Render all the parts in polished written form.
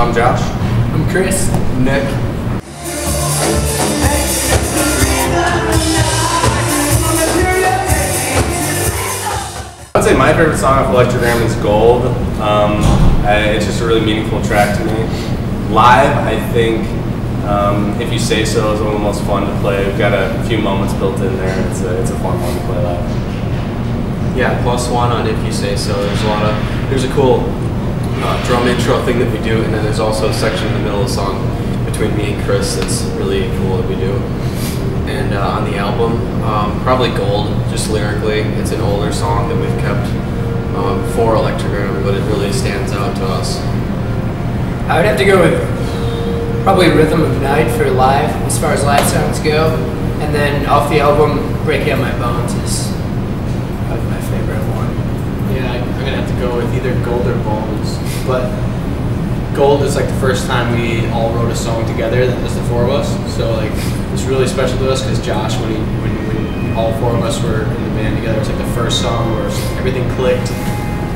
So I'm Josh. I'm Chris. Nick. I'd say my favorite song off ELECTROGRAM is Gold. It's just a really meaningful track to me. Live, I think If You Say So is one of the most fun to play. We've got a few moments built in there. It's a fun one to play live. Yeah, +1 on If You Say So. There's a cool drum intro thing that we do, and then there's also a section in the middle of the song between me and Chris that's really cool that we do. And on the album, probably Gold, just lyrically. It's an older song that we've kept for ELECTROGRAM, but it really stands out to us. I would have to go with probably Rhythm of Night for live, as far as live songs go. And then off the album, Breaking Out My Bones is probably my favorite one. Yeah, I'm going to have to go with either Gold or Bones. But Gold is like the first time we all wrote a song together, as the four of us. So like, it's really special to us because Josh, when all four of us were in the band together, it was like the first song where everything clicked.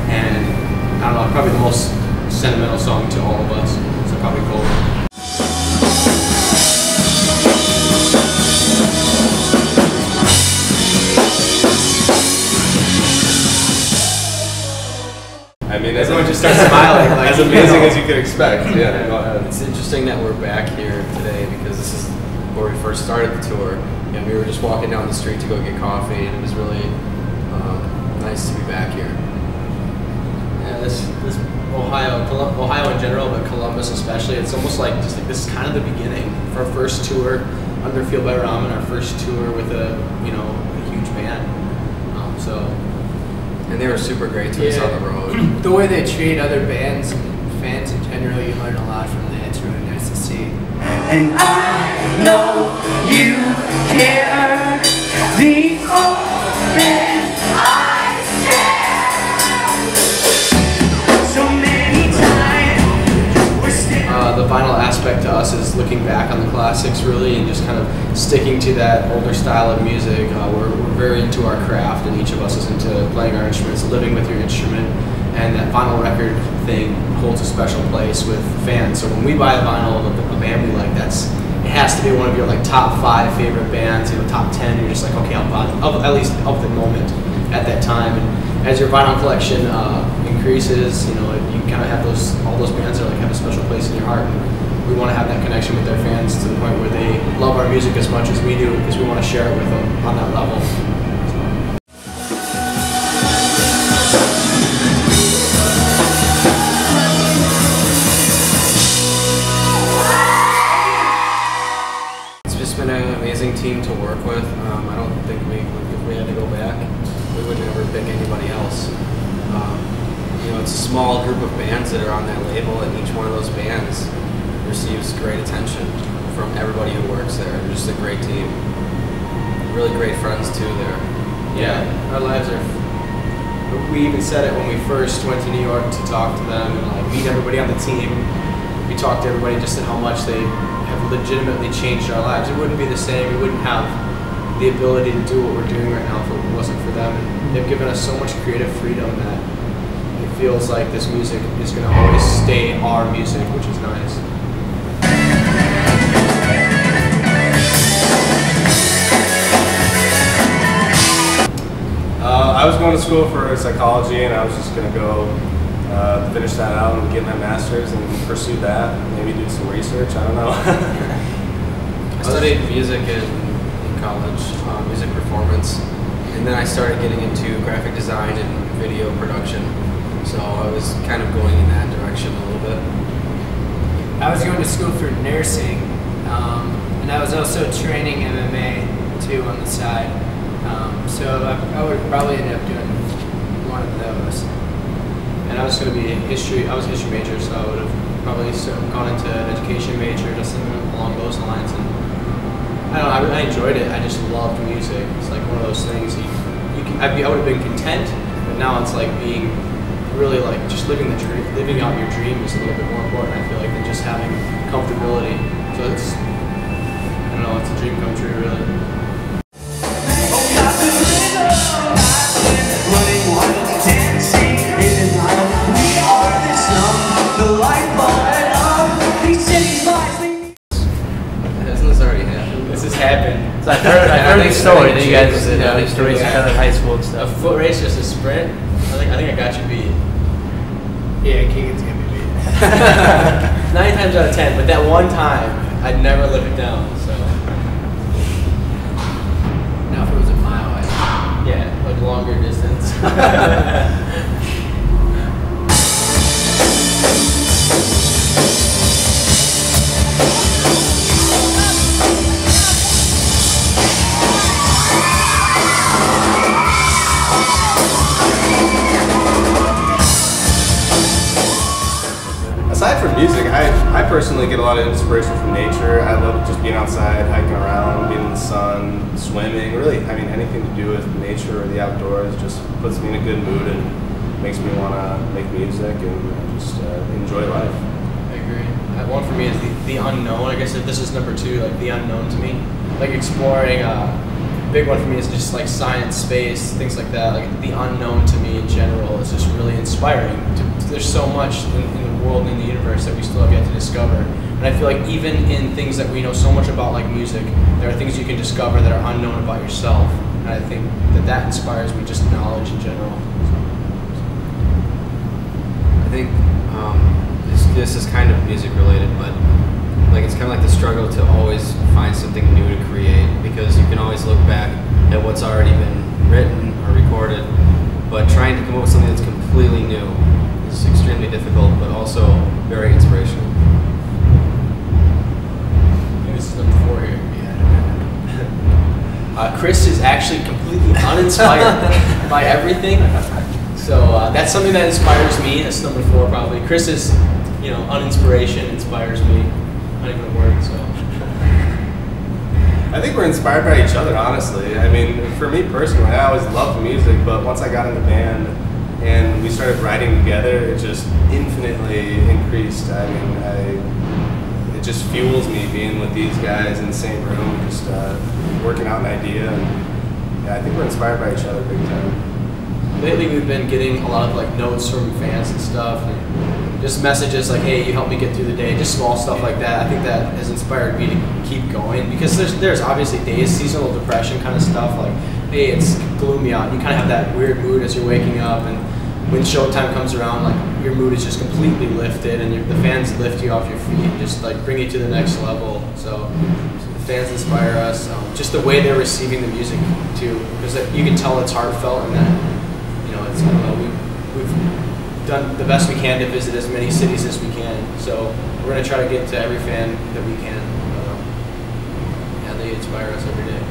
And I don't know, probably the most sentimental song to all of us. So probably Gold. I mean, everyone just starts smiling. Like, as amazing as you could expect. Yeah, go ahead. It's interesting that we're back here today because this is where we first started the tour, and we were just walking down the street to go get coffee, and it was really nice to be back here. Yeah, this Ohio in general, but Columbus especially, it's almost like just like this is kind of the beginning for our first tour under Feel by Ramen, our first tour with a huge band. And they were super great to us on the road. The way they treat other bands and fans in general, you learn a lot from that. It's really nice to see. And I know you care, the open I stand. So many times we're still. The vinyl aspect to us is looking back on the classics really and just kind of sticking to that older style of music. We're very into our craft, and each of us is into playing our instruments, living with your instrument, and that vinyl record thing holds a special place with fans. So when we buy a vinyl of a band we like, it has to be one of your like top 5 favorite bands, top 10. You're just like, okay, I'll buy at least of the moment at that time. And as your vinyl collection increases, you kind of have all those bands that like have a special place in your heart. And we want to have that connection with their fans to the point where they love our music as much as we do, because we want to share it with them on that level. It's just been an amazing team to work with. I don't think if we had to go back, we would never pick anybody else. It's a small group of bands that are on that label, and each one of those bands receives great attention from everybody who works there. They're just a great team. Really great friends too there. Yeah, our lives are. We even said it when we first went to New York to talk to them and like meet everybody on the team. We talked to everybody just at how much they have legitimately changed our lives. It wouldn't be the same. We wouldn't have the ability to do what we're doing right now if it wasn't for them. And they've given us so much creative freedom that it feels like this music is going to always stay our music, which is nice. I was going to school for psychology, and I was just going to go finish that out and get my master's and pursue that. Maybe do some research. I don't know. I studied music in college, music performance, and then I started getting into graphic design and video production. So I was kind of going in that direction a little bit. I was going to school for nursing, and I was also training MMA too on the side. So I would probably end up doing one of those. And I was going to be history. I was a history major, so I would have probably gone into an education major, just something along those lines. And I don't know. I enjoyed it. I just loved music. It's like one of those things. I would have been content, but now it's like being really like just living out your dream is a little bit more important, I feel like, than just having comfortability. So it's, I don't know, it's a dream come true, really. Dancing in the night, we are this young, the lifeblood of So I've heard the story that you guys used to race each other in high school and A stuff. foot race, just a sprint. I think I got you beat. Yeah, Keegan's gonna be beat. 9 times out of 10, but that one time, I'd never live it down. So Now if it was a mile, yeah, like longer distance. Aside from music, I personally get a lot of inspiration from nature. I love just being outside, hiking around, being in the sun, swimming. Really, I mean, anything to do with nature or the outdoors just puts me in a good mood and makes me want to make music and just enjoy life. I agree. One for me is the unknown. I guess if this is number 2, like the unknown to me. Like exploring, big one for me is just like science, space, things like that. Like the unknown to me in general is just really inspiring. There's so much in the world and in the universe that we still have yet to discover. And I feel like even in things that we know so much about, like music, there are things you can discover that are unknown about yourself. And I think that inspires me, just knowledge in general. I think this is kind of music related, but like it's kind of like the struggle to always find something new to create, because you can always look back at what's already been written or recorded, but trying to come up with something that's completely new is extremely difficult, but also very inspirational. I think this is number 4 here. Chris is actually completely uninspired by everything. So that's something that inspires me. That's number 4 probably. Chris is, uninspiration inspires me. Not even a word, so. I think we're inspired by each other, honestly. I mean, for me personally, I always loved music, but once I got in the band and we started writing together, it just infinitely increased. I mean, it just fuels me being with these guys in the same room, just working out an idea. And yeah, I think we're inspired by each other big time. Lately, we've been getting a lot of like notes from fans and stuff, and just messages like, "Hey, you helped me get through the day." Just small stuff like that. I think that has inspired me to keep going, because there's obviously days, seasonal depression kind of stuff. Like, hey, it's gloomy out. You kind of have that weird mood as you're waking up, and when showtime comes around, like your mood is just completely lifted, and the fans lift you off your feet, just like bring you to the next level. So the fans inspire us. Just the way they're receiving the music too, because you can tell it's heartfelt, and that it's we've done the best we can to visit as many cities as we can. So we're gonna try to get to every fan that we can. Yeah, they inspire us every day.